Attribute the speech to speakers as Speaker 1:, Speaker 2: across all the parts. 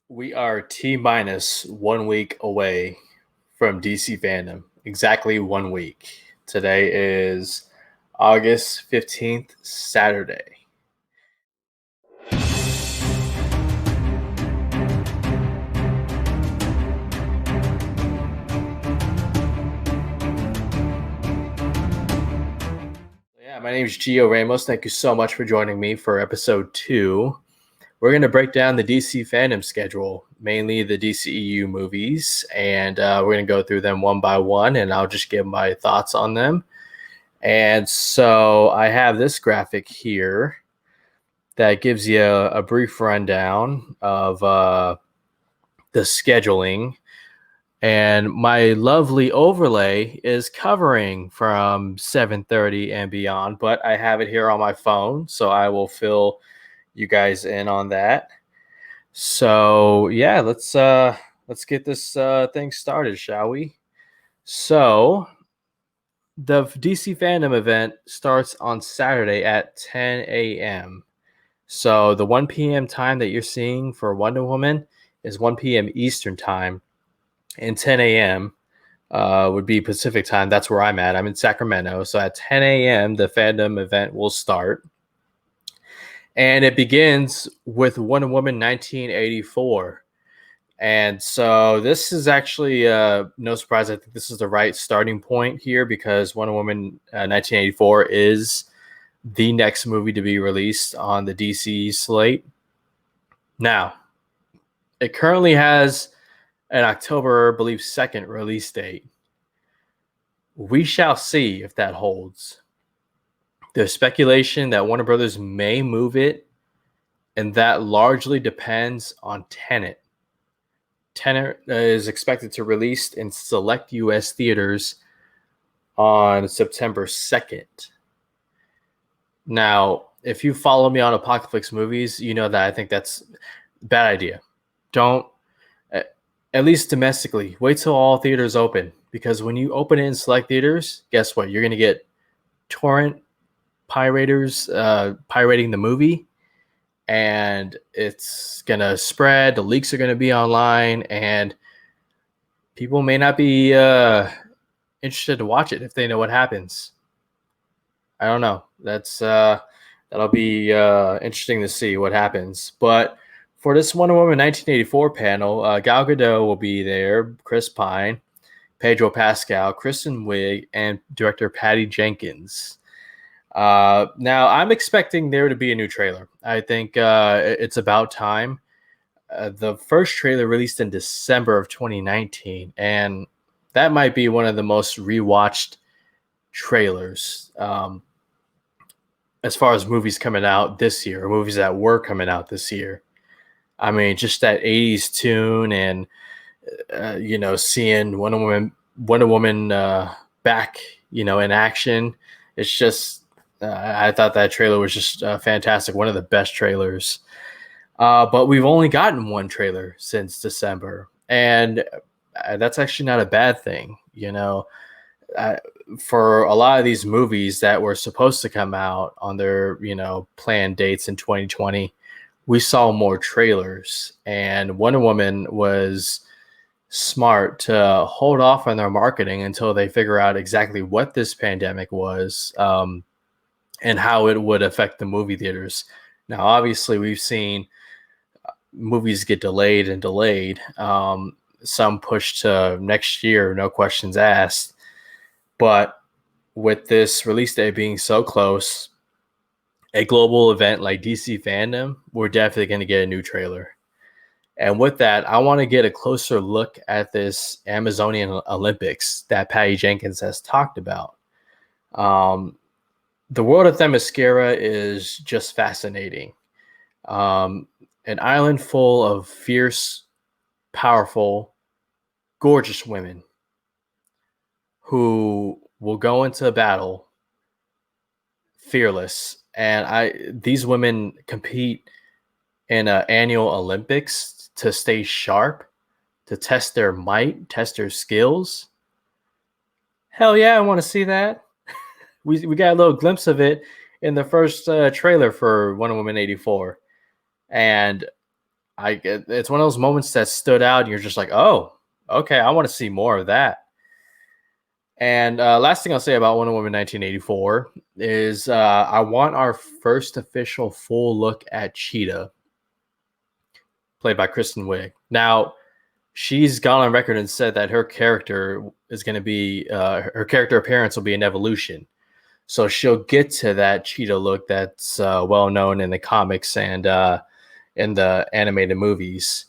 Speaker 1: We are T minus 1 week away from DC Fandom. Exactly 1 week. Today is August 15th, Saturday. Yeah, my name is Gio Ramos. Thank you so much for joining me for episode 2. We're going to break down the DC Fandom schedule, mainly the DCEU movies, and we're going to go through them one by one, and I'll just give my thoughts on them. And so I have this graphic here that gives you a brief rundown of the scheduling. And my lovely overlay is covering from 7:30 and beyond, but I have it here on my phone, so I will fill you guys in on that. So yeah, let's get this thing started, shall we? So the DC Fandom event starts on Saturday at 10 a.m. So the 1 p.m. time that you're seeing for Wonder Woman is 1 p.m. Eastern time, and 10 a.m. Would be Pacific time. That's where I'm at. I'm in Sacramento. So at 10 a.m., the fandom event will start. And it begins with Wonder Woman 1984. And so this is actually no surprise. I think this is the right starting point here because Wonder Woman 1984 is the next movie to be released on the DC slate. Now, it currently has an October, I believe, 2nd release date. We shall see if that holds. There's speculation that Warner Brothers may move it, and that largely depends on Tenet. Tenet is expected to release in select U.S. theaters on September 2nd. Now, if you follow me on Apocalypse movies, you know that I think that's a bad idea. Don't, at least domestically, wait till all theaters open. Because when you open it in select theaters, guess what? You're going to get torrent pirators pirating the movie, and it's going to spread. The leaks are going to be online, and people may not be interested to watch it if they know what happens. I don't know. That'll be interesting to see what happens. But for this Wonder Woman 1984 panel, Gal Gadot will be there, Chris Pine, Pedro Pascal, Kristen Wiig, and director Patty Jenkins. Now, I'm expecting there to be a new trailer. I think it's about time. The first trailer released in December of 2019, and that might be one of the most rewatched trailers as far as movies coming out this year, or movies that were coming out this year. I mean, just that 80s tune and seeing Wonder Woman back, in action. It's just, I thought that trailer was just fantastic. One of the best trailers. But we've only gotten one trailer since December, and that's actually not a bad thing. For a lot of these movies that were supposed to come out on their, planned dates in 2020, we saw more trailers, and Wonder Woman was smart to hold off on their marketing until they figure out exactly what this pandemic was and how it would affect the movie theaters. Now, obviously, we've seen movies get delayed and delayed. Some pushed to next year, no questions asked. But with this release date being so close, a global event like DC Fandom, we're definitely going to get a new trailer. And with that, I want to get a closer look at this Amazonian Olympics that Patty Jenkins has talked about. The world of Themyscira is just fascinating. An island full of fierce, powerful, gorgeous women who will go into battle fearless. And these women compete in an annual Olympics to stay sharp, to test their might, test their skills. Hell yeah, I want to see that. We got a little glimpse of it in the first trailer for Wonder Woman 84. And it's one of those moments that stood out. And you're just like, oh, okay, I want to see more of that. And last thing I'll say about Wonder Woman 1984 is I want our first official full look at Cheetah, played by Kristen Wiig. Now, she's gone on record and said that her character is going to be, her character appearance will be an evolution. So she'll get to that Cheetah look that's well known in the comics and in the animated movies.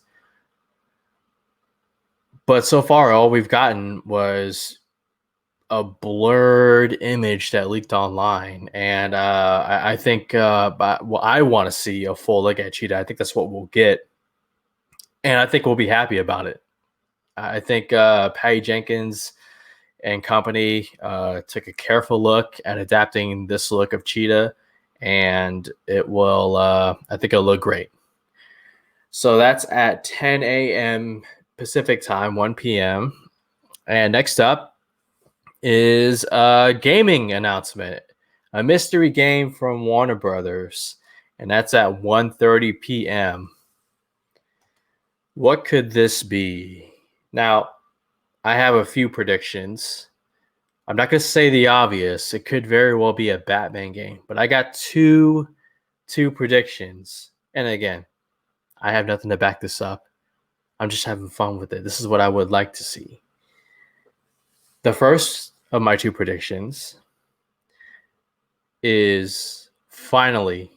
Speaker 1: But so far, all we've gotten was a blurred image that leaked online, and I think I want to see a full look at Cheetah. I think that's what we'll get, and I think we'll be happy about it. I think Patty Jenkins and company took a careful look at adapting this look of Cheetah, and it will. I think it'll look great. So that's at 10 a.m. Pacific time, 1 p.m. And next up is a gaming announcement, a mystery game from Warner Brothers, and that's at 1:30 p.m. What could this be? Now, I have a few predictions. I'm not going to say the obvious. It could very well be a Batman game, but I got two predictions. And again, I have nothing to back this up. I'm just having fun with it. This is what I would like to see. The first of my two predictions is finally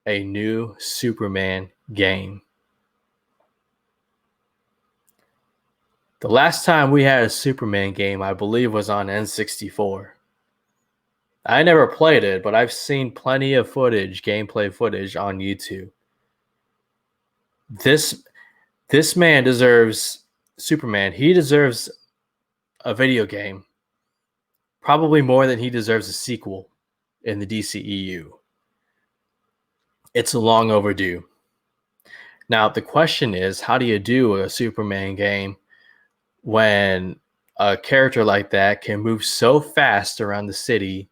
Speaker 1: a new Superman game. The last time we had a Superman game, I believe, was on N64. I never played it, but I've seen plenty of footage, gameplay footage on YouTube. This man deserves Superman. He deserves a video game, probably more than he deserves a sequel in the DCEU. It's long overdue. Now, the question is, how do you do a Superman game when a character like that can move so fast around the city?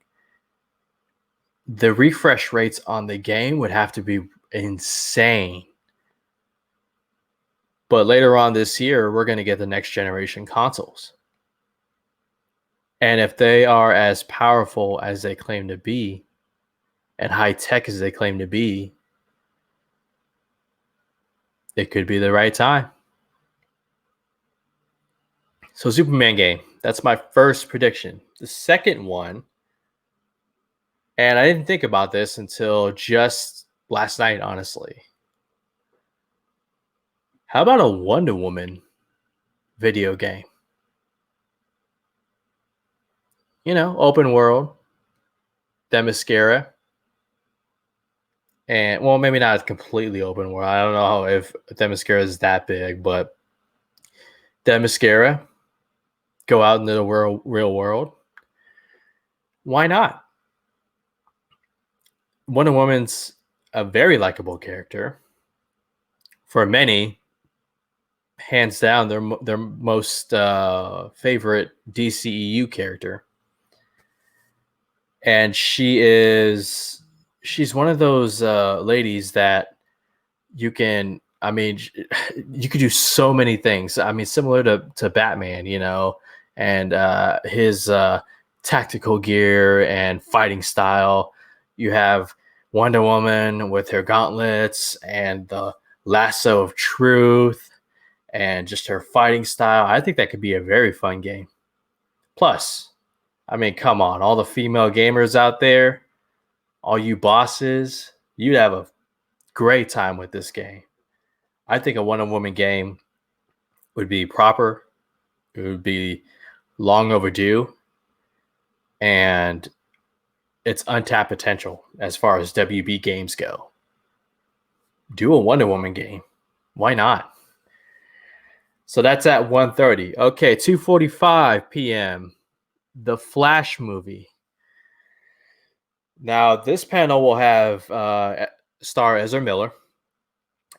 Speaker 1: The refresh rates on the game would have to be insane. But later on this year, we're going to get the next generation consoles. And if they are as powerful as they claim to be and high tech as they claim to be, it could be the right time. So Superman game, that's my first prediction. The second one, and I didn't think about this until just last night, honestly. How about a Wonder Woman video game? You know, open world, Themyscira. And, well, maybe not completely open world. I don't know if Themyscira is that big, but Themyscira, go out into the real world. Why not? Wonder Woman's a very likable character. For many, hands down, their most favorite DCEU character. And she's one of those ladies that you can, I mean, you could do so many things. I mean, similar to Batman, you know, and his tactical gear and fighting style. You have Wonder Woman with her gauntlets and the lasso of truth and just her fighting style. I think that could be a very fun game. Plus, I mean, come on, all the female gamers out there, all you bosses, you'd have a great time with this game. I think a Wonder Woman game would be proper. It would be long overdue. And it's untapped potential as far as WB games go. Do a Wonder Woman game. Why not? So that's at 1:30. Okay, 2:45 p.m. The Flash movie. Now, this panel will have star Ezra Miller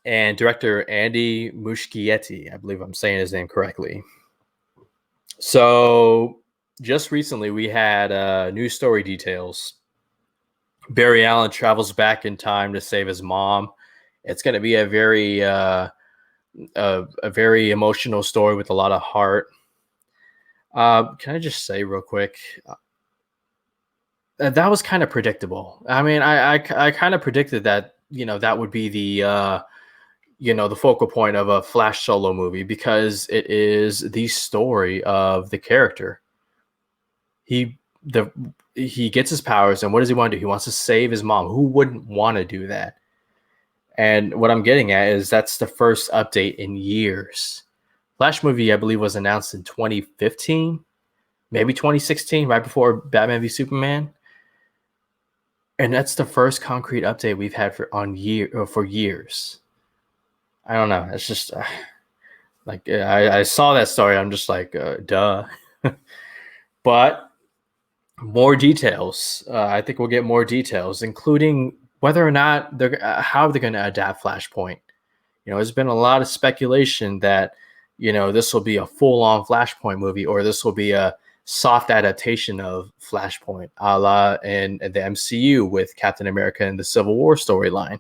Speaker 1: and director Andy Muschietti. I believe I'm saying his name correctly. So just recently, we had news story details. Barry Allen travels back in time to save his mom It's going to be a very emotional story with a lot of heart. Can I just say real quick? That was kind of predictable. I mean, I kind of predicted that, that would be the focal point of a Flash solo movie, because it is the story of the character. He gets his powers, and what does he want to do? He wants to save his mom. Who wouldn't want to do that? And what I'm getting at is that's the first update in years. Flash movie, I believe, was announced in 2015, maybe 2016, right before Batman v Superman. And that's the first concrete update we've had for years. I don't know. It's just like I saw that story. I'm just like, duh. But more details. I think we'll get more details, including whether or not how they're going to adapt Flashpoint. There's been a lot of speculation that this will be a full-on Flashpoint movie, or this will be a soft adaptation of Flashpoint, a la in the MCU with Captain America and the Civil War storyline.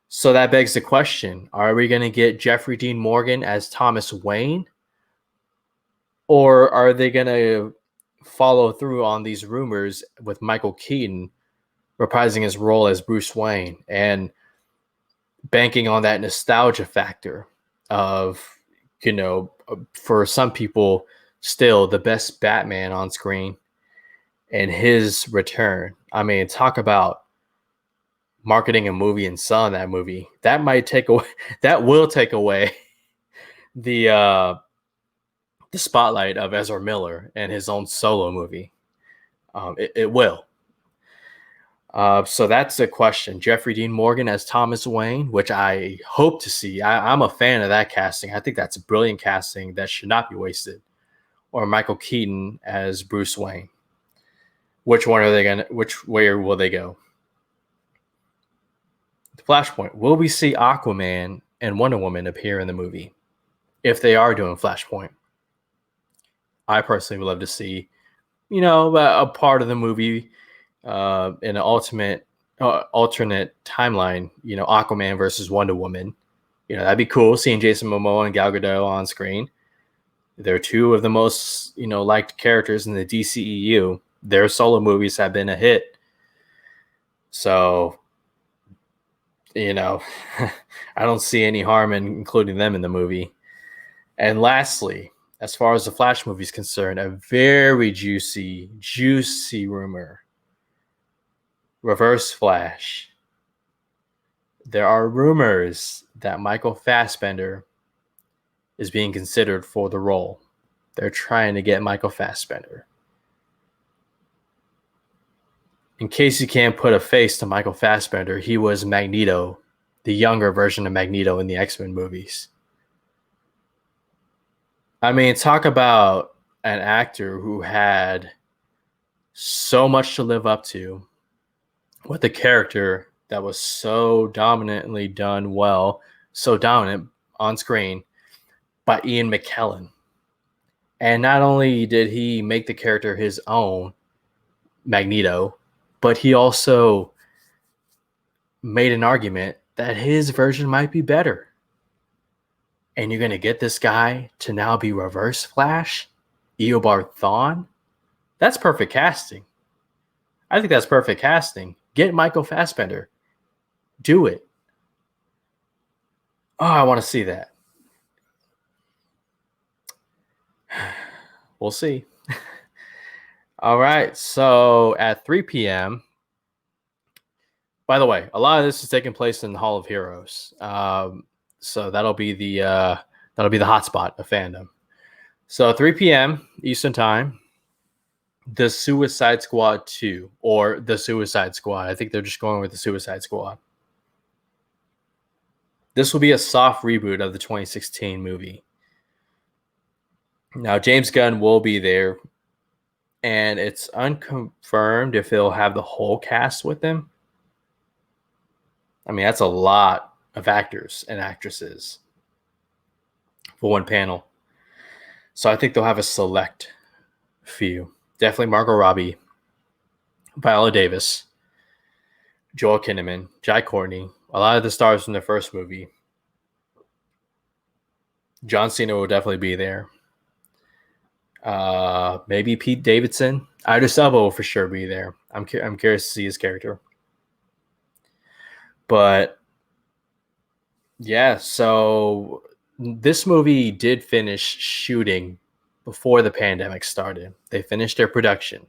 Speaker 1: So that begs the question, are we going to get Jeffrey Dean Morgan as Thomas Wayne? Or are they going to follow through on these rumors with Michael Keaton reprising his role as Bruce Wayne and banking on that nostalgia factor of, for some people, still the best Batman on screen and his return? I mean, talk about marketing a movie and selling that movie. That will take away the spotlight of Ezra Miller and his own solo movie. It will. So that's the question. Jeffrey Dean Morgan as Thomas Wayne, which I hope to see. I'm a fan of that casting. I think that's a brilliant casting that should not be wasted. Or Michael Keaton as Bruce Wayne. Which way will they go? The Flashpoint. Will we see Aquaman and Wonder Woman appear in the movie? If they are doing Flashpoint. I personally would love to see, a part of the movie in an alternate timeline, Aquaman versus Wonder Woman. That'd be cool, seeing Jason Momoa and Gal Gadot on screen. They're two of the most, liked characters in the DCEU. Their solo movies have been a hit. So, I don't see any harm in including them in the movie. And lastly, as far as the Flash movie is concerned, a very juicy rumor. Reverse Flash. There are rumors that Michael Fassbender is being considered for the role. They're trying to get Michael Fassbender. In case you can't put a face to Michael Fassbender, he was Magneto, the younger version of Magneto in the X-Men movies. I mean, talk about an actor who had so much to live up to with a character that was so dominantly done well, so dominant on screen by Ian McKellen. And not only did he make the character his own, Magneto, but he also made an argument that his version might be better. And you're going to get this guy to now be Reverse Flash, Eobard Thawne? That's perfect casting. I think that's perfect casting. Get Michael Fassbender. Do it. Oh, I want to see that. We'll see. All right. So at 3 p.m., by the way, a lot of this is taking place in the Hall of Heroes. So that'll be the hotspot of fandom. So 3 p.m. Eastern Time, The Suicide Squad 2, or The Suicide Squad. I think they're just going with The Suicide Squad. This will be a soft reboot of the 2016 movie. Now, James Gunn will be there, and it's unconfirmed if they'll have the whole cast with them. I mean, that's a lot of actors and actresses for one panel. So I think they'll have a select few. Definitely Margot Robbie, Viola Davis, Joel Kinnaman, Jai Courtney, A lot of the stars from the first movie. John Cena will definitely be there. Maybe Pete Davidson. Idris Elba will for sure be there. I'm curious to see his character. But yeah, so this movie did finish shooting before the pandemic started. They finished their production.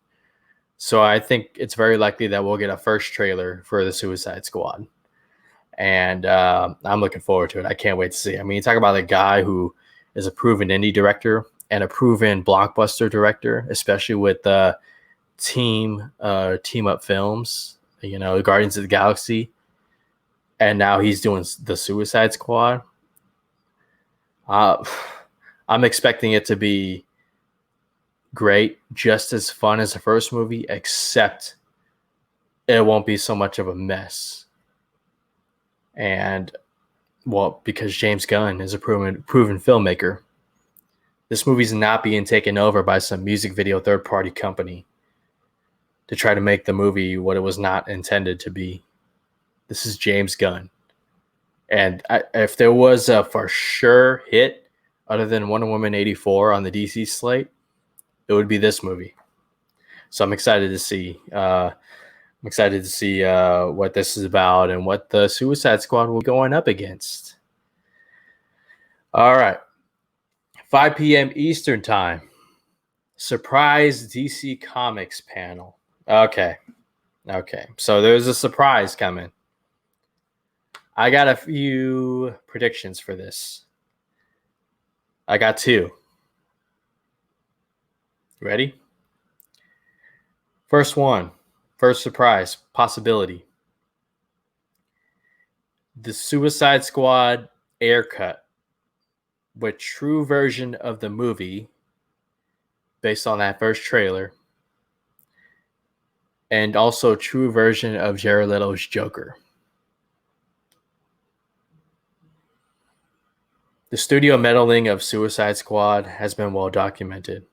Speaker 1: So I think it's very likely that we'll get a first trailer for the Suicide Squad. And I'm looking forward to it. I can't wait to see. I mean, you talk about a guy who is a proven indie director and a proven blockbuster director, especially with team up films, Guardians of the Galaxy. And now he's doing the Suicide Squad. I'm expecting it to be great, just as fun as the first movie, except it won't be so much of a mess. And, well, because James Gunn is a proven filmmaker. This movie's not being taken over by some music video third-party company to try to make the movie what it was not intended to be. This is James Gunn. And if there was a for sure hit other than Wonder Woman 84 on the DC slate, it would be this movie. So I'm excited to see. What this is about and what the Suicide Squad will be going up against. All right. 5 p.m. Eastern Time. Surprise DC Comics panel. Okay. So there's a surprise coming. I got a few predictions for this. I got 2. Ready? First surprise, possibility. The Suicide Squad air cut with true version of the movie based on that first trailer, and also true version of Jared Leto's Joker. The studio meddling of Suicide Squad has been well documented.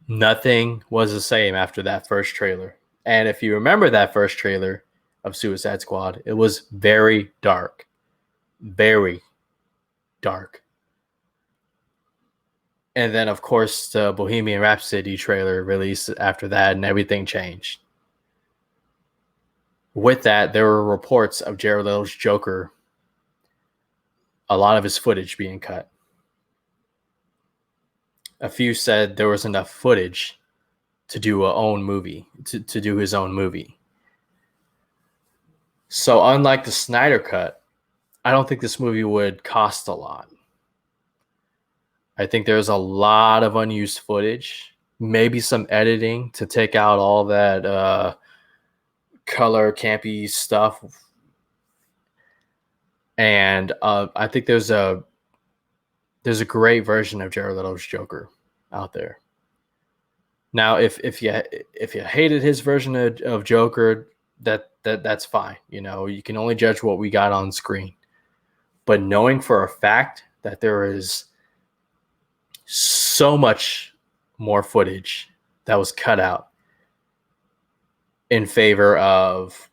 Speaker 1: Nothing was the same after that first trailer. And if you remember that first trailer of Suicide Squad, it was very dark. Very dark. And then, of course, the Bohemian Rhapsody trailer released after that, and everything changed. With that, there were reports of Jared Leto's Joker, a lot of his footage being cut. A few said there was enough footage to do to do his own movie. So unlike the Snyder Cut, I don't think this movie would cost a lot. I think there's a lot of unused footage, maybe some editing to take out all that color campy stuff. And I think there's a great version of Jared Leto's Joker out there. Now, if you hated his version of Joker, that's fine. You can only judge what we got on screen. But knowing for a fact that there is so much more footage that was cut out in favor of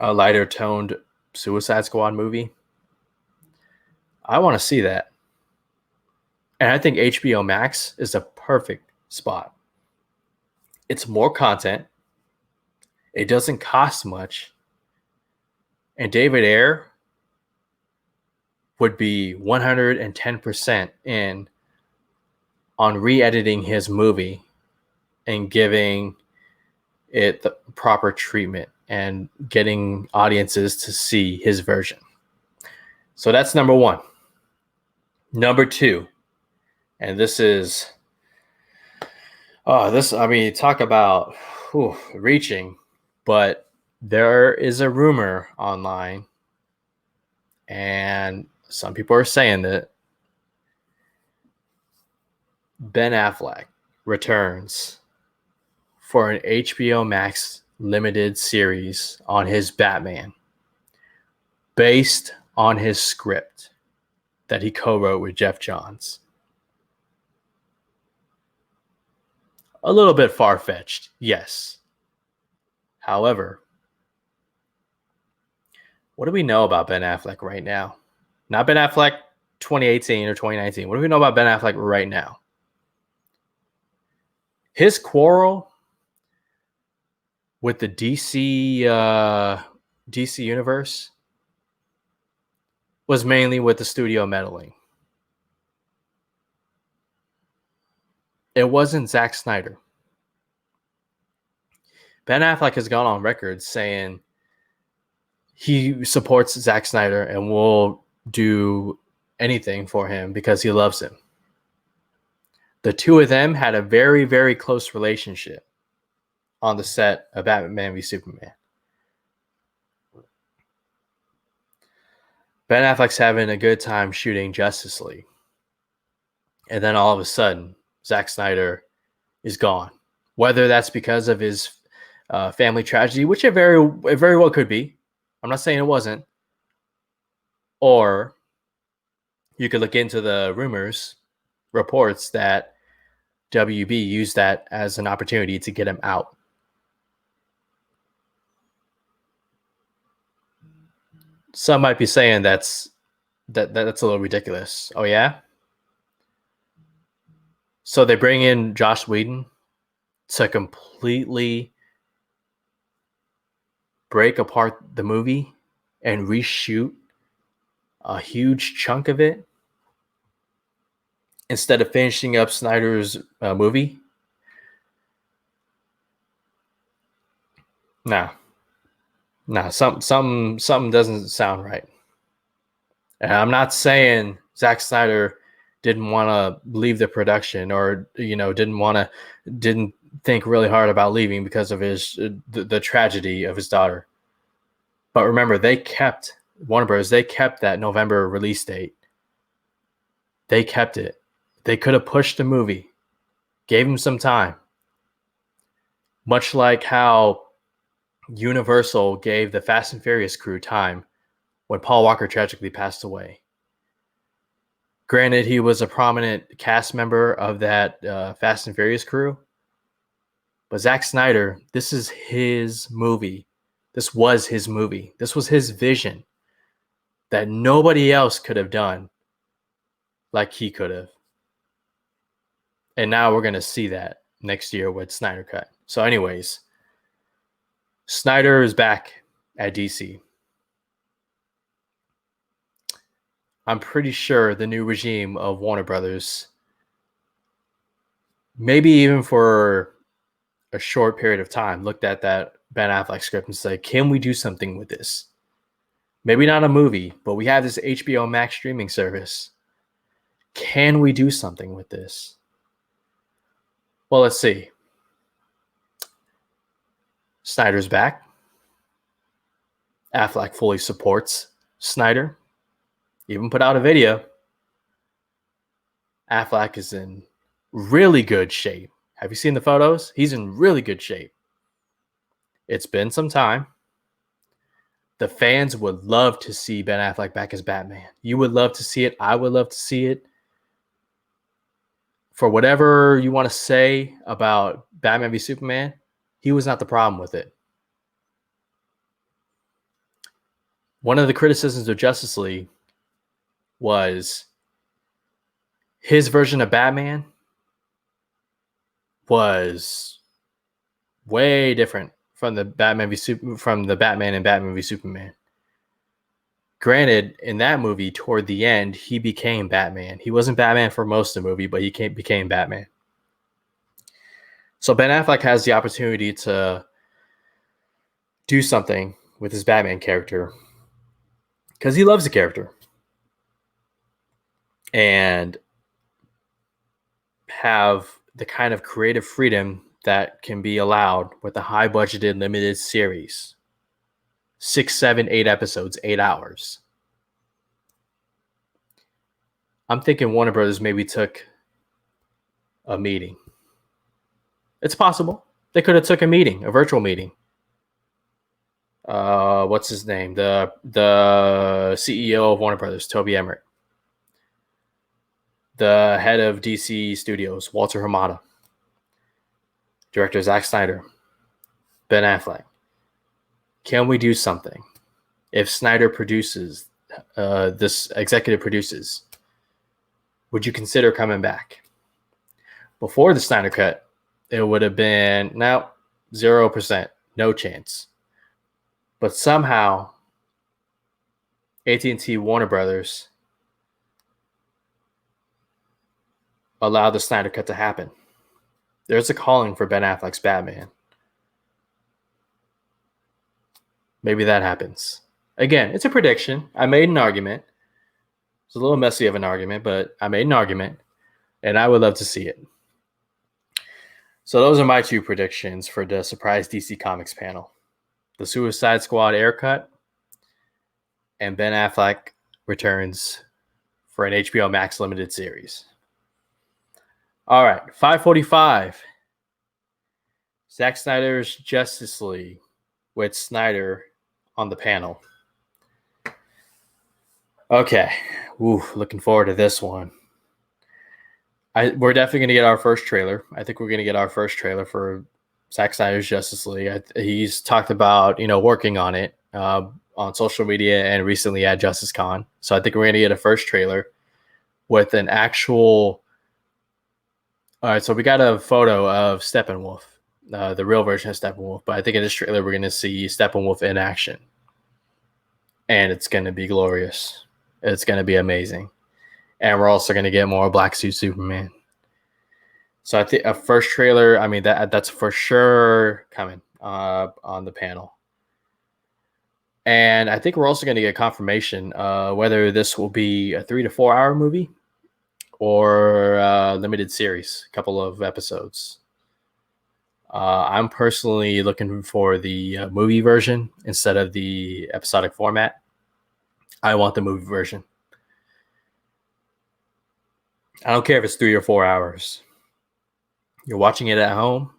Speaker 1: a lighter toned Suicide Squad movie, I want to see that. And I think HBO Max is a perfect spot. It's more content. It doesn't cost much. And David Ayer would be 110% in on re-editing his movie and giving it the proper treatment and getting audiences to see his version. So that's number 1. Number 2, and this is, talk about reaching, but there is a rumor online, and some people are saying that Ben Affleck returns for an HBO Max limited series on his Batman based on his script that he co-wrote with Jeff Johns. A little bit far-fetched, yes. However, What do we know about Ben Affleck right now? Not Ben Affleck 2018 or 2019. What do we know about Ben Affleck right now? His quarrel with the DC universe was mainly with the studio meddling. It wasn't Zack Snyder. Ben Affleck has gone on record saying he supports Zack Snyder and will do anything for him because he loves him. The two of them had a very, very close relationship on the set of Batman v Superman. Ben Affleck's having a good time shooting Justice League. And then all of a sudden, Zack Snyder is gone. Whether that's because of his family tragedy, which it very well could be. I'm not saying it wasn't. Or you could look into the reports that WB used that as an opportunity to get him out. Some might be saying that's a little ridiculous. Oh yeah? So they bring in Joss Whedon to completely break apart the movie and reshoot a huge chunk of it instead of finishing up Snyder's movie. No, something doesn't sound right. And I'm not saying Zack Snyder didn't want to leave the production or didn't think really hard about leaving because of the tragedy of his daughter. But remember, Warner Bros. They kept that November release date. They kept it. They could have pushed the movie, gave him some time. Much like how Universal gave the Fast and Furious crew time when Paul Walker tragically passed away. Granted, he was a prominent cast member of that Fast and Furious crew. But Zack Snyder, this is his movie. This was his movie. This was his vision that nobody else could have done like he could have. And now we're going to see that next year with Snyder Cut. So anyways, Snyder is back at DC. I'm pretty sure the new regime of Warner Brothers, maybe even for a short period of time, looked at that Ben Affleck script and said, can we do something with this? Maybe not a movie, but we have this HBO Max streaming service. Can we do something with this? Well, let's see. Snyder's back. Affleck fully supports Snyder. Even put out a video. Affleck is in really good shape. Have you seen the photos? He's in really good shape. It's been some time. The fans would love to see Ben Affleck back as Batman. You would love to see it. I would love to see it. For whatever you want to say about Batman v Superman, he was not the problem with it. One of the criticisms of Justice League was his version of Batman was way different from the Batman and Batman v Superman. Granted, in that movie, toward the end, he became Batman. He wasn't Batman for most of the movie, but he became Batman. So Ben Affleck has the opportunity to do something with his Batman character because he loves the character and have the kind of creative freedom that can be allowed with a high-budgeted limited series. 6, 7, 8 episodes, 8 hours. I'm thinking Warner Brothers maybe took a meeting. It's possible. They could have took a meeting, a virtual meeting. What's his name? The CEO of Warner Brothers, Toby Emmerich. The head of DC Studios, Walter Hamada. Director Zack Snyder. Ben Affleck. Can we do something? if Snyder produces, this executive produces, would you consider coming back? Before the Snyder Cut, it would have been, no, 0%, no chance. But somehow, AT&T Warner Brothers allowed the Snyder Cut to happen. There's a calling for Ben Affleck's Batman. Maybe that happens. Again, it's a prediction. I made an argument. It's a little messy of an argument, but I made an argument, and I would love to see it. So those are my two predictions for the surprise DC Comics panel. The Suicide Squad air cut, and Ben Affleck returns for an HBO Max limited series. All right, 5:45. Zack Snyder's Justice League with Snyder on the panel. Okay, looking forward to this one. We're definitely going to get our first trailer. I think we're going to get our first trailer for Zack Snyder's Justice League. He's talked about, working on it on social media and recently at Justice Con. So I think we're going to get a first trailer with an actual... All right, so we got a photo of Steppenwolf, the real version of Steppenwolf. But I think in this trailer, we're going to see Steppenwolf in action. And it's going to be glorious. It's going to be amazing. And we're also going to get more Black Suit Superman. So I think a first trailer, that's for sure coming on the panel. And I think we're also going to get confirmation whether this will be a 3 to 4 hour movie or a limited series, a couple of episodes. I'm personally looking for the movie version instead of the episodic format. I want the movie version. I don't care if it's 3 or 4 hours. You're watching it at home,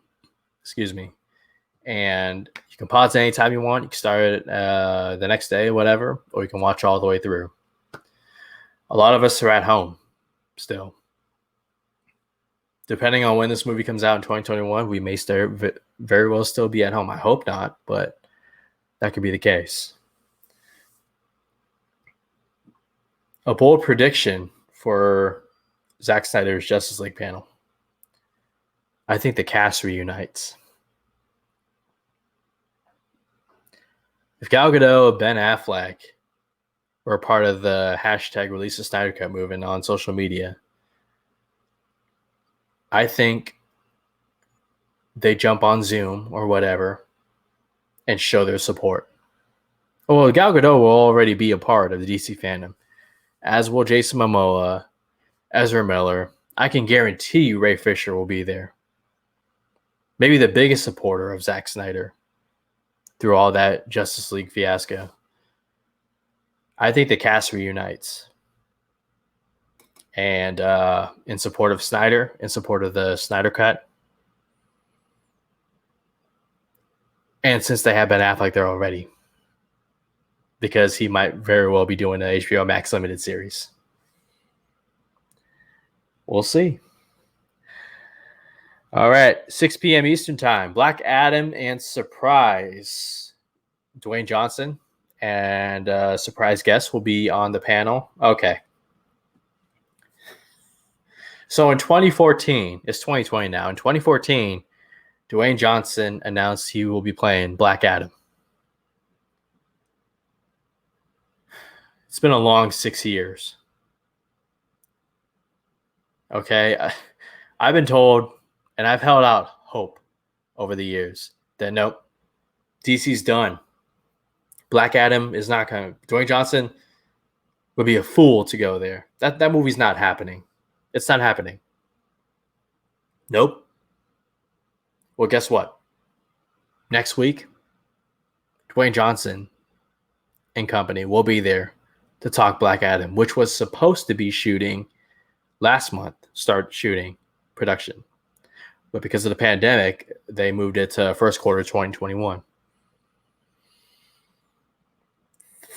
Speaker 1: and you can pause anytime you want. You can start it the next day, whatever, or you can watch all the way through. A lot of us are at home still. Depending on when this movie comes out in 2021, we may very well still be at home. I hope not, but that could be the case. A bold prediction for Zack Snyder's Justice League panel. I think the cast reunites. If Gal Gadot, Ben Affleck were part of the hashtag Release the Snyder Cut movement on social media, I think they jump on Zoom or whatever and show their support. Well, Gal Gadot will already be a part of the DC fandom, as will Jason Momoa, Ezra Miller. I can guarantee you Ray Fisher will be there. Maybe the biggest supporter of Zack Snyder through all that Justice League fiasco. I think the cast reunites. And in support of Snyder, in support of the Snyder Cut. And since they have Ben Affleck there already, because he might very well be doing an HBO Max limited series. We'll see. All right, 6 p.m. Eastern Time. Black Adam and surprise Dwayne Johnson and surprise guest will be on the panel. Okay. So in 2014, it's 2020 now. In 2014, Dwayne Johnson announced he will be playing Black Adam. It's been a long 6 years. Okay. I've been told, and I've held out hope over the years, that nope, DC's done. Black Adam is not coming. Dwayne Johnson would be a fool to go there. That movie's not happening. It's not happening. Nope. Well, guess what? Next week, Dwayne Johnson and company will be there to talk Black Adam, which was supposed to be shooting last month, start shooting production. But because of the pandemic, they moved it to first quarter 2021.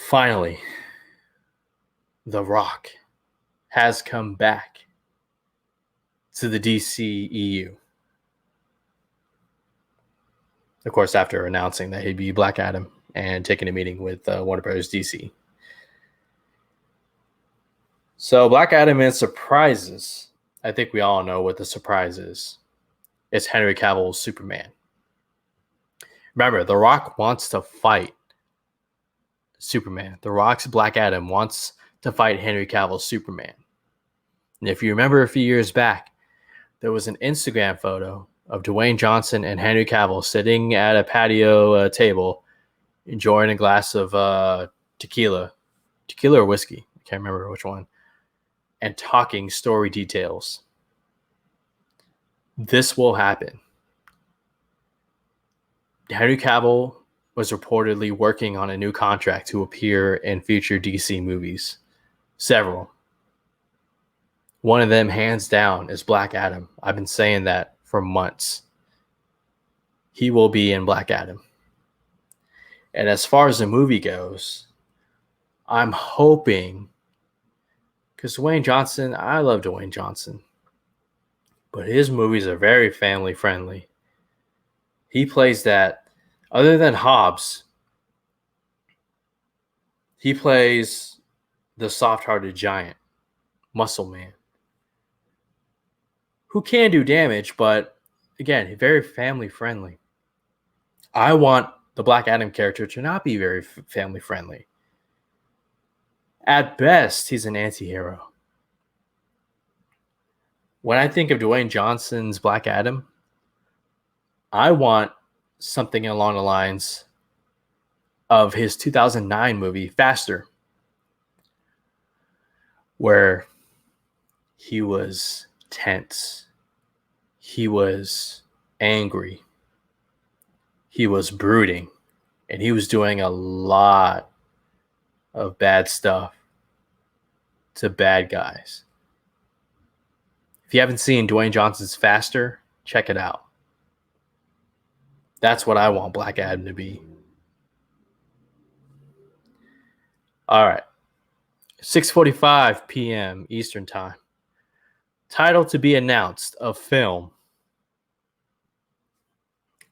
Speaker 1: Finally, The Rock has come back to the DCEU. Of course, after announcing that he'd be Black Adam and taking a meeting with Warner Bros. DC. So Black Adam and surprises. I think we all know what the surprise is. It's Henry Cavill's Superman. Remember, The Rock wants to fight Superman. The Rock's Black Adam wants to fight Henry Cavill's Superman. And if you remember a few years back, there was an Instagram photo of Dwayne Johnson and Henry Cavill sitting at a patio table, enjoying a glass of tequila or whiskey. I can't remember which one. And talking story details. This will happen. Henry Cavill was reportedly working on a new contract to appear in future DC movies. Several. One of them, hands down, is Black Adam. I've been saying that for months. He will be in Black Adam. And as far as the movie goes, I'm hoping, because Dwayne Johnson, I love Dwayne Johnson, but his movies are very family friendly. He plays that, other than Hobbs, he plays the soft-hearted giant, muscle man, who can do damage, but again, very family friendly. I want the Black Adam character to not be very family friendly. At best, he's an anti-hero. When I think of Dwayne Johnson's Black Adam, I want something along the lines of his 2009 movie, Faster, where he was tense, he was angry, he was brooding, and he was doing a lot of bad stuff to bad guys. If you haven't seen Dwayne Johnson's Faster, check it out. That's what I want Black Adam to be. All right. 6:45 p.m. Eastern Time. Title to be announced of film.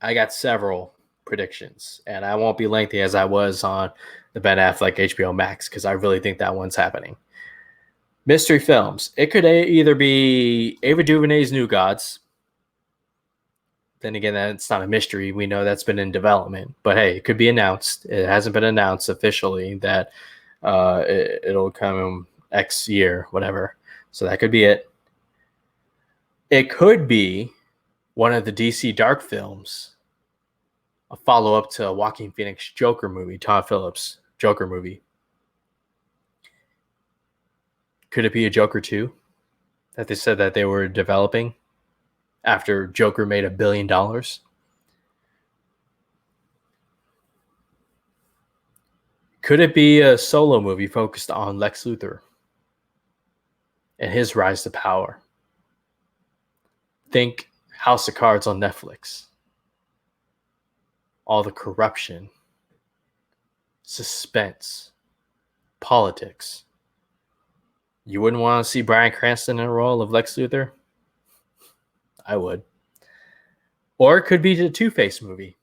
Speaker 1: I got several predictions, and I won't be lengthy as I was on the Ben Affleck HBO Max, because I really think that one's happening. Mystery films. It could either be Ava DuVernay's New Gods. Then again, that's not a mystery. We know that's been in development. But hey, it could be announced. It hasn't been announced officially that it'll come X year, whatever. So that could be it. It could be one of the DC Dark films, a follow-up to Joaquin Phoenix Joker movie, Todd Phillips Joker movie. Could it be a Joker 2 that they said that they were developing after Joker made $1 billion? Could it be a solo movie focused on Lex Luthor and his rise to power? Think House of Cards on Netflix. All the corruption, suspense, politics. You wouldn't want to see Bryan Cranston in a role of Lex Luthor? I would. Or it could be the Two-Face movie,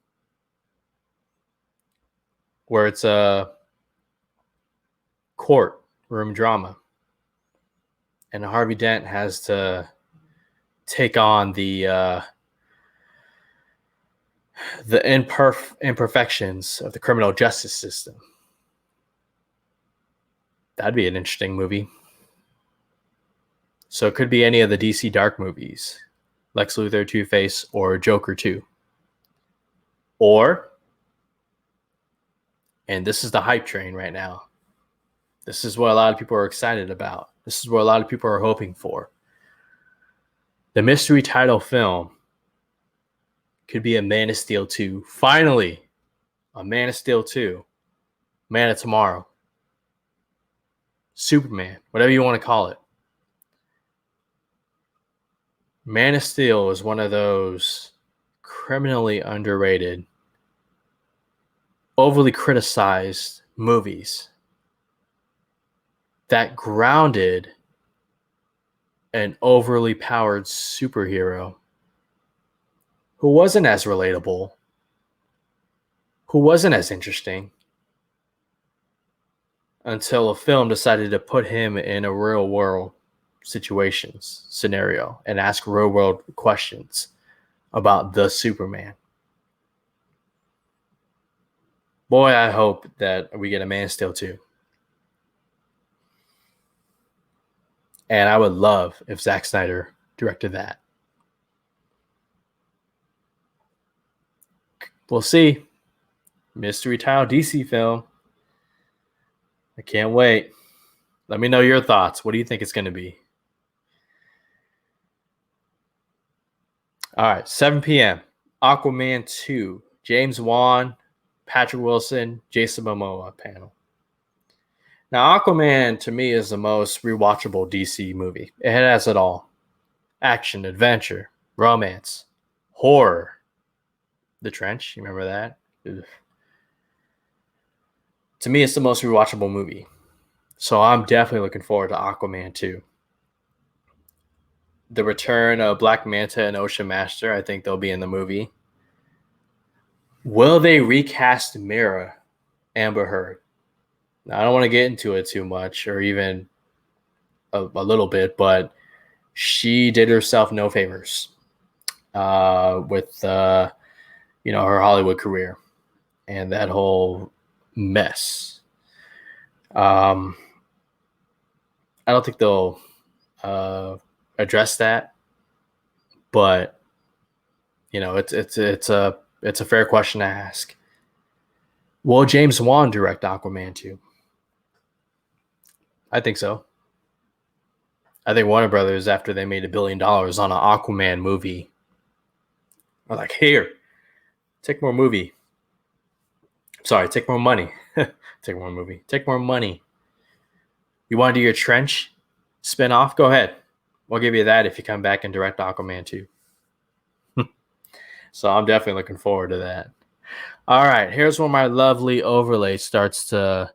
Speaker 1: where it's a courtroom drama, and Harvey Dent has to take on the imperfections of the criminal justice system. That'd be an interesting movie. So it could be any of the DC Dark movies, Lex Luthor, Two-Face, or Joker 2. Or, and this is the hype train right now, this is what a lot of people are excited about. This is what a lot of people are hoping for. The mystery title film could be a Man of Steel 2. Finally, a Man of Steel 2. Man of Tomorrow. Superman, whatever you want to call it. Man of Steel is one of those criminally underrated, overly criticized movies that grounded an overly powered superhero who wasn't as relatable, who wasn't as interesting, until a film decided to put him in a real world scenario and ask real world questions about the Superman. Boy, I hope that we get a Man of Steel 2. And I would love if Zack Snyder directed that. We'll see. Mystery Tile DC film. I can't wait. Let me know your thoughts. What do you think it's going to be? All right, 7 p.m. Aquaman 2. James Wan, Patrick Wilson, Jason Momoa panel. Now, Aquaman, to me, is the most rewatchable DC movie. It has it all. Action, adventure, romance, horror. The Trench, you remember that? Ugh. To me, it's the most rewatchable movie. So I'm definitely looking forward to Aquaman 2. The return of Black Manta and Ocean Master, I think they'll be in the movie. Will they recast Mira, Amber Heard? Now, I don't want to get into it too much or even a little bit, but she did herself no favors with her Hollywood career and that whole mess. I don't think they'll address that, but it's a fair question to ask. Will James Wan direct Aquaman 2? I think so. I think Warner Brothers, after they made $1 billion on an Aquaman movie, are like, here, take more movie. Sorry, take more money. Take more movie. Take more money. You want to do your Trench spinoff? Go ahead. We'll give you that if you come back and direct Aquaman 2. So I'm definitely looking forward to that. All right, here's where my lovely overlay starts to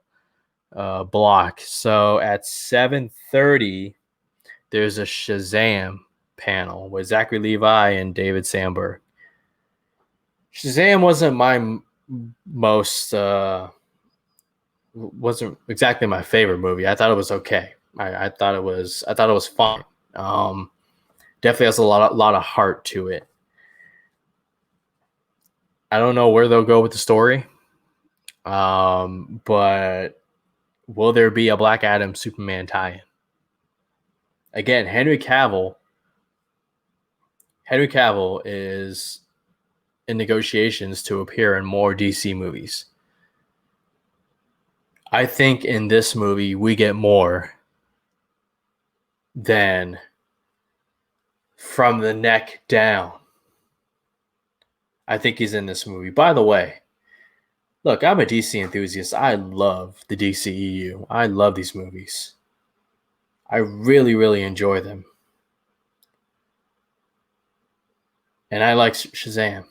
Speaker 1: block. So at 7:30, there's a Shazam panel with Zachary Levi and David Sandberg. Shazam wasn't my wasn't exactly my favorite movie. I thought it was okay. I thought it was fun. Definitely has a lot of heart to it. I don't know where they'll go with the story. But will there be a Black Adam Superman tie-in? Again, Henry Cavill is in negotiations to appear in more DC movies. I think in this movie we get more than from the neck down. I think he's in this movie. By the way, look, I'm a DC enthusiast. I love the DCEU. I love these movies. I really, really enjoy them. And I like Shazam.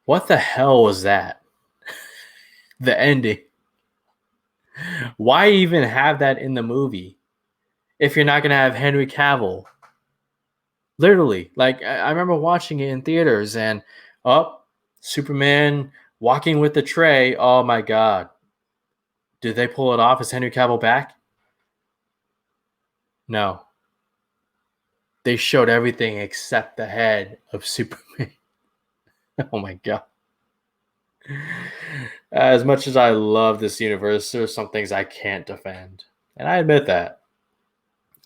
Speaker 1: What the hell was that? The ending. Why even have that in the movie if you're not going to have Henry Cavill? Literally. Like, I remember watching it in theaters and, Superman walking with the tray. Oh, my God. Did they pull it off? Is Henry Cavill back? No. They showed everything except the head of Superman. Oh, my God. As much as I love this universe, there's some things I can't defend. And I admit that.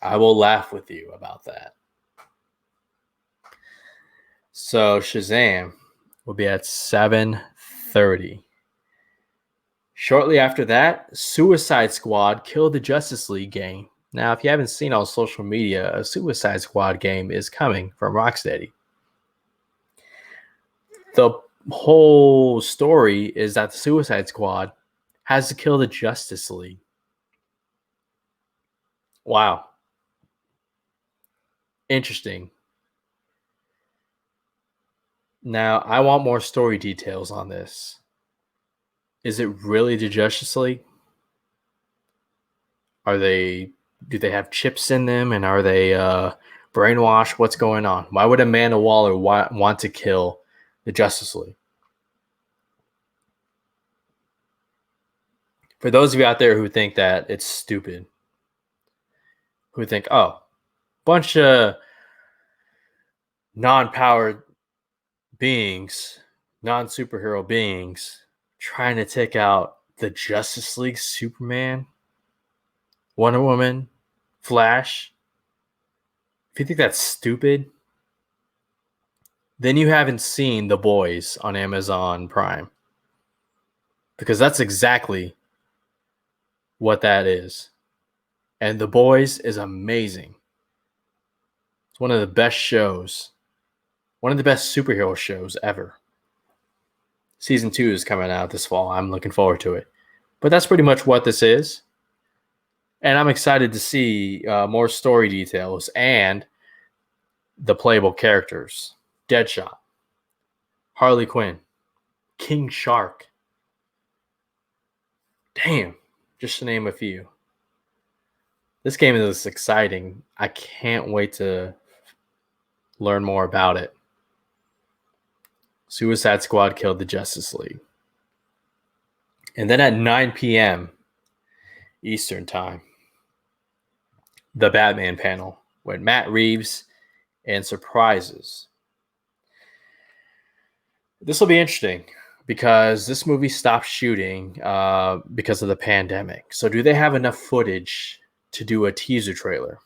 Speaker 1: I will laugh with you about that. So Shazam will be at 7:30. Shortly after that, Suicide Squad Kill the Justice League game. Now, if you haven't seen on social media, a Suicide Squad game is coming from Rocksteady. The whole story is that the Suicide Squad has to kill the Justice League. Wow. Interesting. Now, I want more story details on this. Is it really the Justice League? Do they have chips in them, and are they brainwashed? What's going on? Why would Amanda Waller want to kill the Justice League? For those of you out there who think that it's stupid, who think, oh, bunch of non-powered beings, non-superhero beings trying to take out the Justice League, Superman, Wonder Woman, Flash. If you think that's stupid, then you haven't seen The Boys on Amazon Prime. Because that's exactly what that is. And The Boys is amazing. It's one of the best shows. One of the best superhero shows ever. Season 2 is coming out this fall. I'm looking forward to it. But that's pretty much what this is. And I'm excited to see more story details and the playable characters. Deadshot, Harley Quinn, King Shark. Damn, just to name a few. This game is exciting. I can't wait to learn more about it. Suicide Squad killed the Justice League. And then at 9 p.m. Eastern Time, the Batman panel with Matt Reeves and surprises. This will be interesting because this movie stopped shooting because of the pandemic. So do they have enough footage to do a teaser trailer?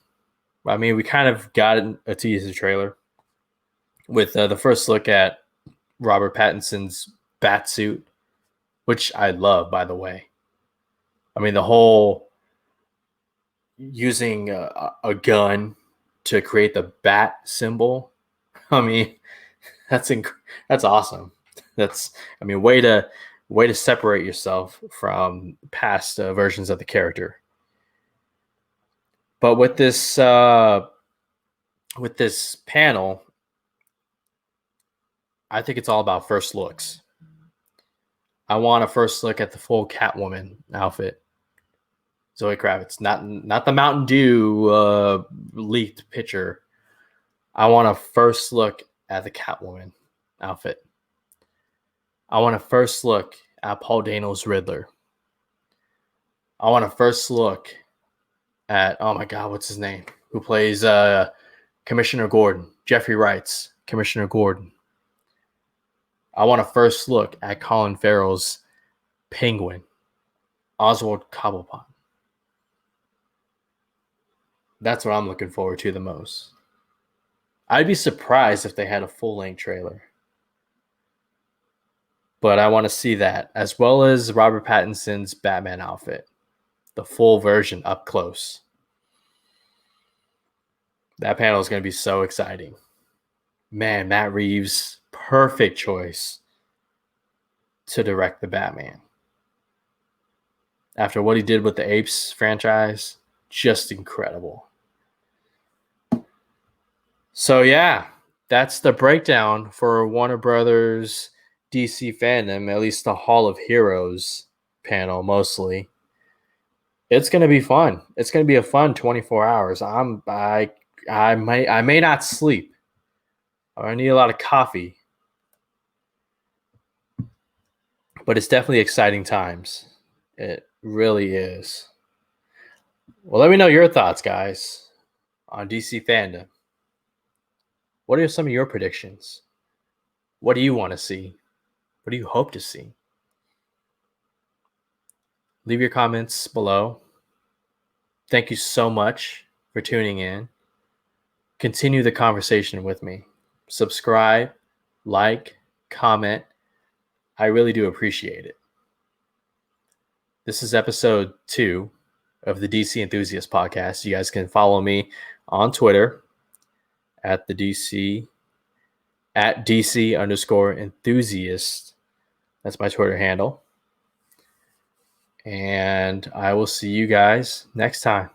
Speaker 1: I mean, we kind of got a teaser trailer with the first look at Robert Pattinson's Batsuit, which I love, by the way. I mean, the whole using a gun to create the bat symbol. I mean, that's awesome. That's, I mean, way to separate yourself from past versions of the character. But with this panel, I think it's all about first looks. I want a first look at the full Catwoman outfit. Zoe Kravitz, not the Mountain Dew leaked picture. I want a first look at the Catwoman outfit. I want a first look at Paul Dano's Riddler. I want a first look at, oh my God, what's his name? Who plays Commissioner Gordon? Jeffrey Wright's Commissioner Gordon. I want a first look at Colin Farrell's Penguin, Oswald Cobblepot. That's what I'm looking forward to the most. I'd be surprised if they had a full-length trailer. But I want to see that, as well as Robert Pattinson's Batman outfit. The full version up close. That panel is going to be so exciting. Man, Matt Reeves, perfect choice to direct the Batman. After what he did with the Apes franchise, just incredible. So yeah, that's the breakdown for Warner Brothers DC Fandome, at least the Hall of Heroes panel mostly. It's going to be fun. It's going to be a fun 24 hours. I may not sleep. I need a lot of coffee. But it's definitely exciting times. It really is. Well, let me know your thoughts, guys, on DC Fandome. What are some of your predictions? What do you want to see? What do you hope to see? Leave your comments below. Thank you so much for tuning in. Continue the conversation with me. Subscribe, like, comment. I really do appreciate it. This is episode 2 of the DC EnthUsiast podcast. You guys can follow me on Twitter at DC _EnthUsiast. That's my Twitter handle. And I will see you guys next time.